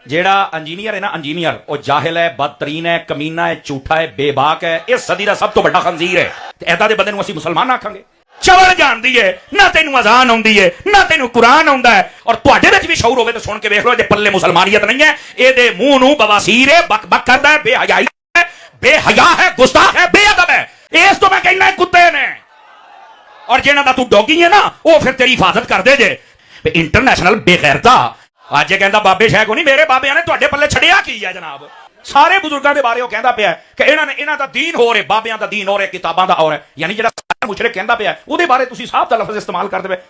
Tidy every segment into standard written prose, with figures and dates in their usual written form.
ਜਿਹੜਾ ਇੰਜੀਨੀਅਰ ਹੈ ਨਾ, ਇੰਜੀਨੀਅਰ ਉਹ ਜਾਹਿਲ ਹੈ, ਬਦਤਰੀਨ ਹੈ, ਕਮੀਨਾ ਹੈ, ਝੂਠਾ ਹੈ, ਬੇਬਾਕ ਹੈ, ਇਹ ਸਦੀ ਦਾ ਸਭ ਤੋਂ ਵੱਡਾ ਖੰਜ਼ੀਰ ਹੈ। ਤੇ ਐਦਾਂ ਦੇ ਬੰਦੇ ਨੂੰ ਅਸੀਂ ਮੁਸਲਮਾਨ ਆਖਾਂਗੇ? ਚਵਲ ਜਾਣਦੀ ਹੈ ਨਾ, ਤੈਨੂੰ ਅਜ਼ਾਨ ਆਉਂਦੀ ਹੈ ਨਾ, ਤੈਨੂੰ ਕੁਰਾਨ ਆਉਂਦਾ ਹੈ, ਔਰ ਤੁਹਾਡੇ ਵਿੱਚ ਵੀ ਸ਼ਊਰ ਹੋਵੇ ਤਾਂ ਸੁਣ ਕੇ ਵੇਖ ਲਓ, ਇਹਦੇ ਪੱਲੇ ਮੁਸਲਮਾਨੀਅਤ ਨਹੀਂ ਹੈ, ਇਹਦੇ ਮੂੰਹ ਨੂੰ ਬਵਾਸੀਰ ਹੈ, ਬਕ ਬਕ ਕਰਦਾ ਹੈ, ਬੇਹਯਾਈ ਹੈ, ਬੇਹਯਾ ਹੈ, ਗੁਸਤਾਖ ਹੈ, ਬੇਅਦਬ ਹੈ। ਇਸ ਤੋਂ ਮੈਂ ਕਹਿਣਾ ਕੁੱਤੇ ਨੇ, ਔਰ ਜਿਹਨਾਂ ਦਾ ਤੂੰ ਡੌਗੀ ਹੈ ਨਾ, ਉਹ ਫਿਰ ਤੇਰੀ ਹਿਫਾਜ਼ਤ ਕਰਦੇ ਜੇ। ਇੰਟਰਨੈਸ਼ਨਲ ਬੇਗੈਰਤਾ ਅੱਜ ਇਹ ਕਹਿੰਦਾ ਬਾਬੇ ਸ਼ਾਹ ਕੋ ਨਹੀਂ, ਮੇਰੇ ਬਾਬਿਆਂ ਨੇ ਤੁਹਾਡੇ ਪੱਲੇ ਛੜਿਆ ਕੀ ਹੈ ਜਨਾਬ। ਸਾਰੇ ਬਜ਼ੁਰਗਾਂ ਦੇ ਬਾਰੇ ਉਹ ਕਹਿੰਦਾ ਪਿਆ ਕਿ ਇਹਨਾਂ ਦਾ ਦੀਨ ਹੋ ਰਿਹਾ, ਬਾਬਿਆਂ ਦਾ ਦੀਨ ਹੋ ਰਿਹਾ, ਕਿਤਾਬਾਂ ਦਾ ਹੋ ਰਿਹਾ। ਯਾਨੀ ਜਿਹੜਾ ਮੁਸ਼ਰਿਕ ਕਹਿੰਦਾ ਪਿਆ ਉਹਦੇ ਬਾਰੇ ਤੁਸੀਂ ਸਾਫ਼ ਦਾ ਲਫ਼ਜ਼ ਇਸਤੇਮਾਲ ਕਰਦੇ ਪਏ।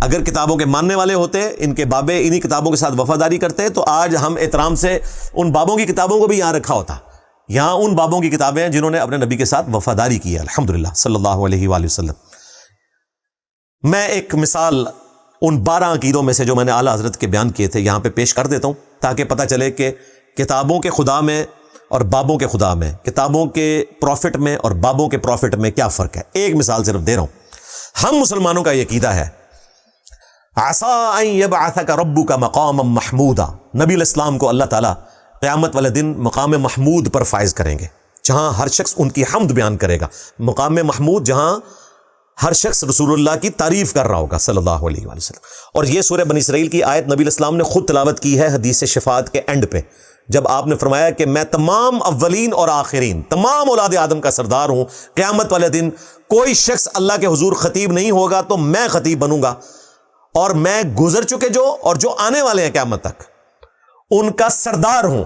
اگر کتابوں کے ماننے والے ہوتے، ان کے بابے انہی کتابوں کے ساتھ وفاداری کرتے، تو آج ہم احترام سے ان بابوں کی کتابوں کو بھی یہاں رکھا ہوتا. یہاں ان بابوں کی کتابیں ہیں جنہوں نے اپنے نبی کے ساتھ وفاداری کی ہے، الحمدللہ صلی اللہ علیہ وآلہ وسلم. میں ایک مثال ان 12 عقیدوں میں سے جو میں نے اعلیٰ حضرت کے بیان کیے تھے یہاں پہ پیش کر دیتا ہوں، تاکہ پتہ چلے کہ کتابوں کے خدا میں اور بابوں کے خدا میں، کتابوں کے پروفٹ میں اور بابوں کے پروفٹ میں کیا فرق ہے. ایک مثال صرف دے رہا ہوں. ہم مسلمانوں کا یہ عقیدہ ہے عسیٰ ان یبعثک ربک مقاما محمودا، نبی علیہ السلام کو اللہ تعالیٰ قیامت والے دن مقام محمود پر فائز کریں گے، جہاں ہر شخص ان کی حمد بیان کرے گا. مقام محمود جہاں ہر شخص رسول اللہ کی تعریف کر رہا ہوگا صلی اللہ علیہ وآلہ وسلم. اور یہ سورہ بنی اسرائیل کی آیت نبی علیہ السلام نے خود تلاوت کی ہے حدیث شفاعت کے اینڈ پہ، جب آپ نے فرمایا کہ میں تمام اولین اور آخرین، تمام اولاد آدم کا سردار ہوں. قیامت والے دن کوئی شخص اللہ کے حضور خطیب نہیں ہوگا تو میں خطیب بنوں گا، اور میں گزر چکے جو اور جو آنے والے ہیں قیامت تک ان کا سردار ہوں.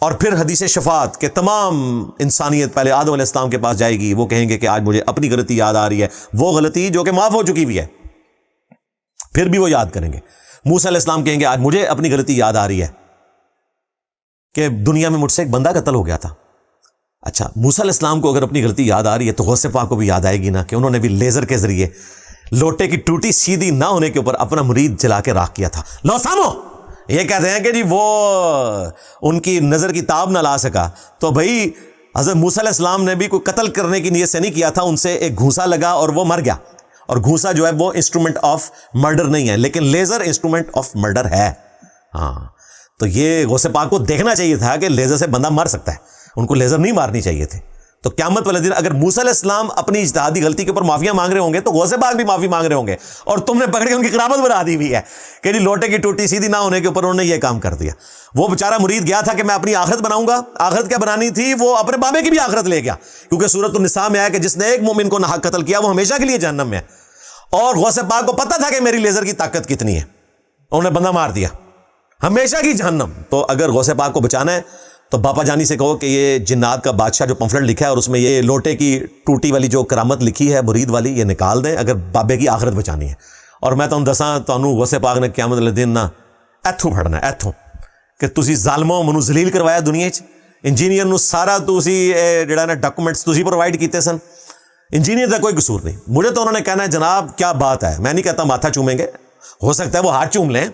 اور پھر حدیث شفاعت کہ تمام انسانیت پہلے آدم علیہ السلام کے پاس جائے گی، وہ کہیں گے کہ آج مجھے اپنی غلطی یاد آ رہی ہے، وہ غلطی جو کہ معاف ہو چکی بھی ہے پھر بھی وہ یاد کریں گے. موسیٰ علیہ السلام کہیں گے آج مجھے اپنی غلطی یاد آ رہی ہے کہ دنیا میں مجھ سے ایک بندہ قتل ہو گیا تھا. اچھا، موسیٰ علیہ السلام کو اگر اپنی غلطی یاد آ رہی ہے تو غوث پاک کو بھی یاد آئے گی نا کہ انہوں نے بھی لیزر کے ذریعے لوٹے کی ٹوٹی سیدھی نہ ہونے کے اوپر اپنا مرید جلا کے راکھ کیا تھا. لو سامو یہ کہتے ہیں کہ جی وہ ان کی نظر کی تاب نہ لا سکا، تو بھائی حضرت موسیٰ علیہ السلام نے بھی کوئی قتل کرنے کی نیت سے نہیں کیا تھا، ان سے ایک گھونسا لگا اور وہ مر گیا. اور گھونسا جو ہے وہ انسٹرومنٹ آف مرڈر نہیں ہے، لیکن لیزر انسٹرومنٹ آف مرڈر ہے. ہاں، تو یہ غوث پاک کو دیکھنا چاہیے تھا کہ لیزر سے بندہ مر سکتا ہے، ان کو لیزر نہیں مارنی چاہیے تھے. تو قیامت والے دن اگر موسیٰ علیہ السلام اپنی اجتہادی غلطی کے اوپر معافیاں مانگ رہے ہوں گے تو غوث پاک بھی معافی مانگ رہے ہوں گے، اور تم نے پکڑ کے ان کی کرامت بنا دی ہوئی ہے کہ جی لوٹے کی ٹوٹی سیدھی نہ ہونے کے اوپر انہوں نے یہ کام کر دیا. وہ بیچارہ مرید گیا تھا کہ میں اپنی آخرت بناؤں گا، آخرت کیا بنانی تھی، وہ اپنے بابے کی بھی آخرت لے گیا، کیونکہ سورۃ النساء میں آیا کہ جس نے ایک مومن کو ناحق قتل کیا وہ ہمیشہ کے لیے جہنم میں ہے. اور غوث پاک کو پتہ تھا کہ میری لیزر کی طاقت کتنی ہے، انہوں نے بندہ مار دیا، ہمیشہ کی جہنم. تو اگر غوث پاک کو بچانا ہے تو باپا جانی سے کہو کہ یہ جنات کا بادشاہ جو پمفلٹ لکھا ہے اور اس میں یہ لوٹے کی ٹوٹی والی جو کرامت لکھی ہے مرید والی، یہ نکال دیں اگر بابے کی آخرت بچانی ہے. اور میں تمہیں دساں تانوں غوث پاک نے قیامت والے دن نہ ایتھوں پھڑنا ہے، ایتھوں کہ تسی ظالموں منو ذلیل کروایا دنیا چ. انجینئر نو سارا تسی جڑا نا ڈاکومنٹس تسی پرووائڈ کیتے سن، انجینئر کا کوئی قصور نہیں. مجھے تو انہوں نے کہنا ہے جناب کیا بات ہے، میں نہیں کہتا ماتھا چومیں گے، ہو سکتا ہے وہ ہاتھ چوم لیں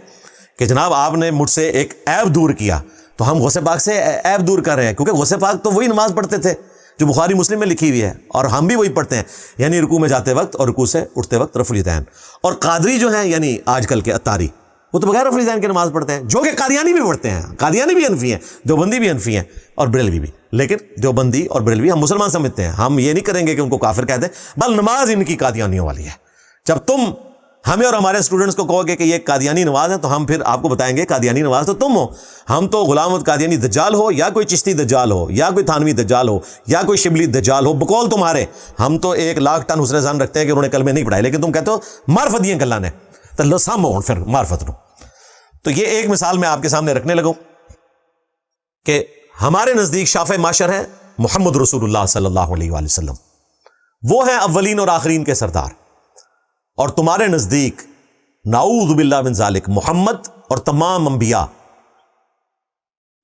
کہ جناب آپ نے مجھ سے ایک عیب دور کیا، تو ہم غوث پاک سے عیب دور کر رہے ہیں، کیونکہ غوث پاک تو وہی نماز پڑھتے تھے جو بخاری مسلم میں لکھی ہوئی ہے، اور ہم بھی وہی پڑھتے ہیں، یعنی رکوع میں جاتے وقت اور رکوع سے اٹھتے وقت رفع الیدین. اور قادری جو ہیں یعنی آج کل کے اتاری، وہ تو بغیر رفع الیدین کے نماز پڑھتے ہیں، جو کہ قادیانی بھی پڑھتے ہیں. قادیانی بھی حنفی ہیں، دیوبندی بھی حنفی ہیں، اور بریلوی بھی. لیکن دیوبندی اور بریلوی ہم مسلمان سمجھتے ہیں، ہم یہ نہیں کریں گے کہ ان کو کافر کہہ دیں، بل نماز ان کی قادیانیوں والی ہے. جب تم ہمیں اور ہمارے اسٹوڈنٹس کو کہو گے کہ یہ قادیانی نماز ہے تو ہم پھر آپ کو بتائیں گے قادیانی نماز تو تم ہو. ہم تو غلام احمد قادیانی دجال ہو یا کوئی چشتی دجال ہو یا کوئی تھانوی دجال ہو یا کوئی شبلی دجال ہو، بقول تمہارے ہم تو 1,00,000 ٹن حسن ظن رکھتے ہیں کہ انہوں نے کلمے نہیں پڑھائے، لیکن تم کہتے ہو معرفت دیا گلاں نے، تو لو سامو پھر معرفت نو. تو یہ ایک مثال میں آپ کے سامنے رکھنے لگوں کہ ہمارے نزدیک شافع معاشر ہے محمد رسول اللہ صلی اللہ علیہ وآلہ وسلم، وہ ہیں اولین اور آخرین کے سردار. اور تمہارے نزدیک نعوذ باللہ من ذالک محمد اور تمام انبیاء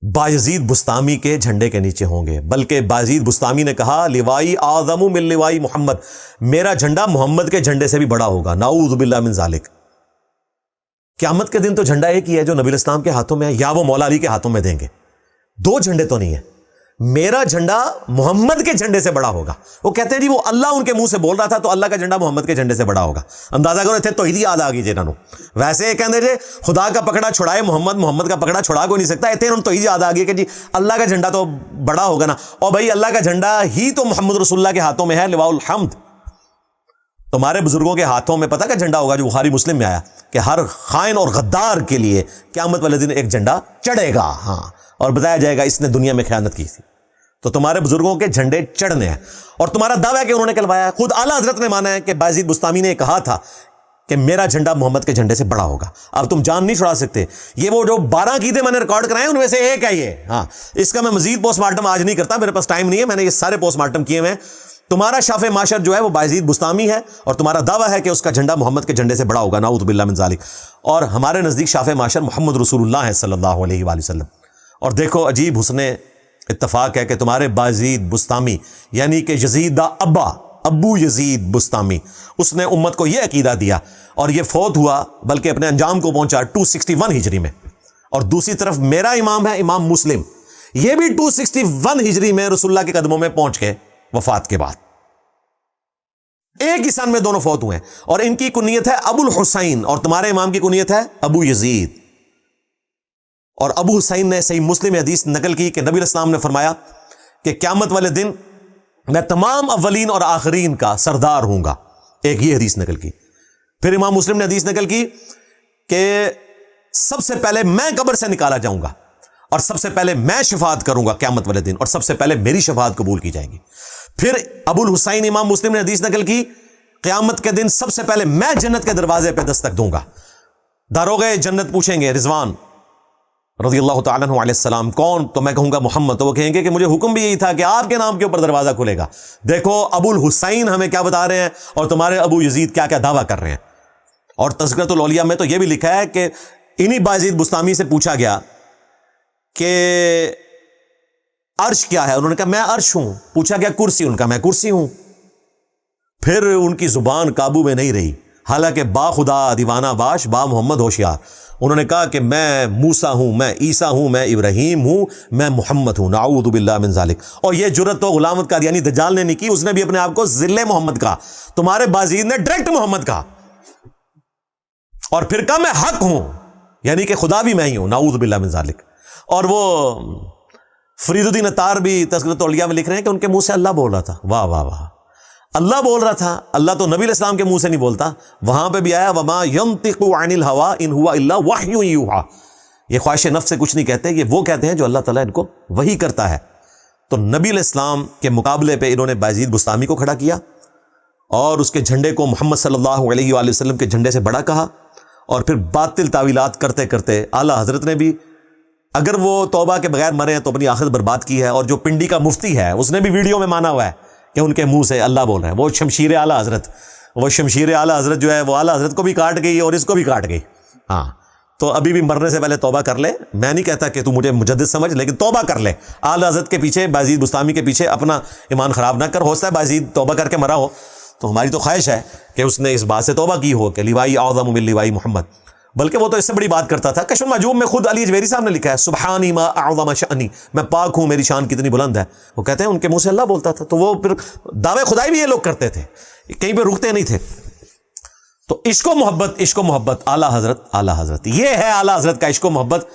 بایزید بستامی کے جھنڈے کے نیچے ہوں گے. بلکہ بایزید بستامی نے کہا لوائی اعظم من لوائی محمد، میرا جھنڈا محمد کے جھنڈے سے بھی بڑا ہوگا. نعوذ باللہ من ذالک. قیامت کے دن تو جھنڈا ایک ہی ہے جو نبی علیہ السلام کے ہاتھوں میں ہے، یا وہ مولا علی کے ہاتھوں میں دیں گے. 2 جھنڈے تو نہیں ہیں. میرا جھنڈا محمد کے جھنڈے سے بڑا ہوگا. وہ کہتے ہیں جی وہ اللہ ان کے منہ سے بول رہا تھا تو اللہ کا جھنڈا محمد کے جھنڈے سے بڑا ہوگا. اندازہ کرو اتنے توحید یاد آ گئی جی انہوں. ویسے کہتے جی خدا کا پکڑا چھڑائے محمد، محمد کا پکڑا چھڑا کوئی نہیں سکتا. اتنے انہوں توحید یاد آ گئی کہ جی اللہ کا جھنڈا تو بڑا ہوگا نا. اور بھائی اللہ کا جھنڈا ہی تو محمد رسول اللہ کے ہاتھوں میں ہے، لواء الحمد. تمہارے بزرگوں کے ہاتھوں میں پتہ کا جھنڈا ہوگا جو بخاری مسلم میں آیا کہ ہر خائن اور غدار کے لیے قیامت والے دن ایک جھنڈا چڑھے گا. ہاں، اور بتایا جائے گا اس نے دنیا میں خیانت کی تھی. تو تمہارے بزرگوں کے جھنڈے چڑھنے ہیں، اور تمہارا دعویٰ ہے کہ انہوں نے کلوایا. خود اعلیٰ حضرت نے مانا ہے کہ بایزید بستامی نے کہا تھا کہ میرا جھنڈا محمد کے جھنڈے سے بڑا ہوگا. اب تم جان نہیں چھڑا سکتے. یہ وہ جو 12 عقیدے میں نے ریکارڈ کرائے ان میں سے ایک ہے یہ. ہاں، اس کا میں مزید پوسٹ مارٹم آج نہیں کرتا، میرے پاس ٹائم نہیں ہے. میں نے یہ سارے پوسٹ مارٹم کیے ہوئے ہیں. تمہارا شاف معاشر جو ہے وہ بایزید بستامی ہے، اور تمہارا دعویٰ ہے کہ اس کا جھنڈا محمد کے جھنڈے سے بڑا ہوگا، نعوذ باللہ من ذالک، اور ہمارے نزدیک شاف معاشر محمد رسول اللہ ہے صلی اللہ علیہ وآلہ وسلم۔ اور دیکھو عجیب حسن اتفاق ہے کہ تمہارے بایزید بستامی یعنی کہ یزید دا ابو یزید بستامی، اس نے امت کو یہ عقیدہ دیا، اور یہ فوت ہوا بلکہ اپنے انجام کو پہنچا 261 ہجری میں۔ اور دوسری طرف میرا امام ہے امام مسلم، یہ بھی 261 ہجری میں رسول اللہ کے قدموں میں پہنچ کے وفات کے بعد ایک ہی سن میں دونوں فوت ہوئے ہیں، اور ان کی کنیت ہے ابو الحسین، اور تمہارے امام کی کنیت ہے ابو یزید۔ اور ابو حسین نے صحیح مسلم حدیث نقل کی کہ نبی علیہ السلام نے فرمایا کہ قیامت والے دن میں تمام اولین اور آخرین کا سردار ہوں گا، ایک یہ حدیث نقل کی۔ پھر امام مسلم نے حدیث نقل کی کہ سب سے پہلے میں قبر سے نکالا جاؤں گا، اور سب سے پہلے میں شفاعت کروں گا قیامت والے دن، اور سب سے پہلے میری شفاعت قبول کی جائے گی۔ پھر ابو الحسین امام مسلم نے حدیث نقل کی قیامت کے دن سب سے پہلے میں جنت کے دروازے پہ دستک دوں گا، داروغے جنت پوچھیں گے رضوان رضی اللہ تعالیٰ عنہ علیہ السلام کون؟ تو میں کہوں گا محمد، تو وہ کہیں گے کہ مجھے حکم بھی یہی تھا کہ آپ کے نام کے اوپر دروازہ کھلے گا۔ دیکھو ابو الحسین ہمیں کیا بتا رہے ہیں، اور تمہارے ابو یزید کیا کیا دعویٰ کر رہے ہیں۔ اور تذکرۃ الاولیاء میں تو یہ بھی لکھا ہے کہ انہی بایزید بستامی سے پوچھا گیا کہ عرش کیا ہے، انہوں نے کہا میں عرش ہوں۔ پوچھا گیا کرسی، ان کا میں کرسی ہوں۔ پھر ان کی زبان قابو میں نہیں رہی، حالانکہ با خدا دیوانہ باش با محمد ہوشیار، انہوں نے کہا کہ میں موسیٰ ہوں، میں عیسیٰ ہوں، میں ابراہیم ہوں، میں محمد ہوں، نعوذ باللہ من ذالک۔ اور یہ جرت تو غلامت کا یعنی دجال نے نہیں کی، اس نے بھی اپنے آپ کو ذل محمد کہا، تمہارے بازید نے ڈائریکٹ محمد کہا، اور پھر کہا میں حق ہوں، یعنی کہ خدا بھی میں ہی ہوں، نعوذ باللہ من ذالک۔ اور وہ فرید الدین عطار بھی تذکرۃ الاولیاء میں لکھ رہے ہیں کہ ان کے منہ سے اللہ بول رہا تھا۔ واہ واہ واہ، اللہ بول رہا تھا، اللہ تو نبی علیہ السلام کے منہ سے نہیں بولتا، وہاں پہ بھی آیا وما ينطق عن الهوى ان هو الا وحی یوحى، یہ خواہش نفس سے کچھ نہیں کہتے، یہ وہ کہتے ہیں جو اللہ تعالیٰ ان کو وحی کرتا ہے۔ تو نبی علیہ السلام کے مقابلے پہ انہوں نے بایزید بستامی کو کھڑا کیا، اور اس کے جھنڈے کو محمد صلی اللہ علیہ وآلہ وسلم کے جھنڈے سے بڑا کہا، اور پھر باطل تعویلات کرتے کرتے اعلیٰ حضرت نے بھی، اگر وہ توبہ کے بغیر مرے ہیں تو اپنی آخرت برباد کی ہے، اور جو پنڈی کا مفتی ہے اس نے بھی ویڈیو میں مانا ہوا ہے کہ ان کے منہ سے اللہ بول رہے ہیں، وہ شمشیر اعلیٰ حضرت، وہ شمشیر اعلیٰ حضرت جو ہے وہ اعلیٰ حضرت کو بھی کاٹ گئی اور اس کو بھی کاٹ گئی۔ ہاں تو ابھی بھی مرنے سے پہلے توبہ کر لے، میں نہیں کہتا کہ تو مجھے مجدد سمجھ، لیکن توبہ کر لے، اعلیٰ حضرت کے پیچھے بایزید بستامی کے پیچھے اپنا ایمان خراب نہ کر۔ ہو سکتا ہے بایزید توبہ کر کے مرا ہو، تو ہماری تو خواہش ہے کہ اس نے اس بات سے توبہ کی ہو کہ لیوائی اعظم من لیوائی محمد، بلکہ وہ تو اس سے بڑی بات کرتا تھا۔ کشف المحجوب میں خود علی اجویری صاحب نے لکھا ہے سبحانی ما اعظم شأنی، میں پاک ہوں، میری شان کتنی بلند ہے۔ وہ کہتے ہیں ان کے منہ سے اللہ بولتا تھا، تو وہ پھر دعوے خدائی بھی یہ لوگ کرتے تھے، کہیں پہ رکتے نہیں تھے۔ تو عشق و محبت اعلیٰ حضرت، یہ ہے اعلیٰ حضرت کا عشق و محبت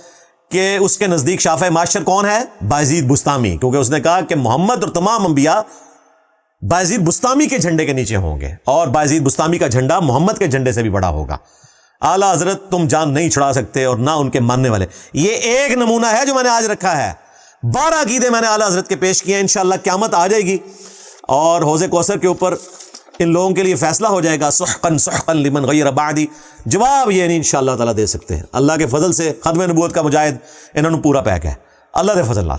کہ اس کے نزدیک شافع معاشر کون ہے؟ بایزید بستامی، کیونکہ اس نے کہا کہ محمد اور تمام انبیاء بایزید بستامی کے جھنڈے کے نیچے ہوں گے، اور بایزید بستامی کا جھنڈا محمد کے جھنڈے سے بھی بڑا ہوگا۔ اعلیٰ حضرت تم جان نہیں چھڑا سکتے، اور نہ ان کے ماننے والے۔ یہ ایک نمونہ ہے جو میں نے آج رکھا ہے، 12 عقیدے میں نے اعلیٰ حضرت کے پیش کیے ہیں۔ انشاءاللہ قیامت آ جائے گی اور حوض کوثر کے اوپر ان لوگوں کے لیے فیصلہ ہو جائے گا، سحقا سحقا لمن غیر بعدی۔ جواب یہ نہیں انشاءاللہ تعالیٰ دے سکتے ہیں، اللہ کے فضل سے ختم نبوت کا مجاہد انہوں نے پورا پیک ہے، اللہ دے فضل نال۔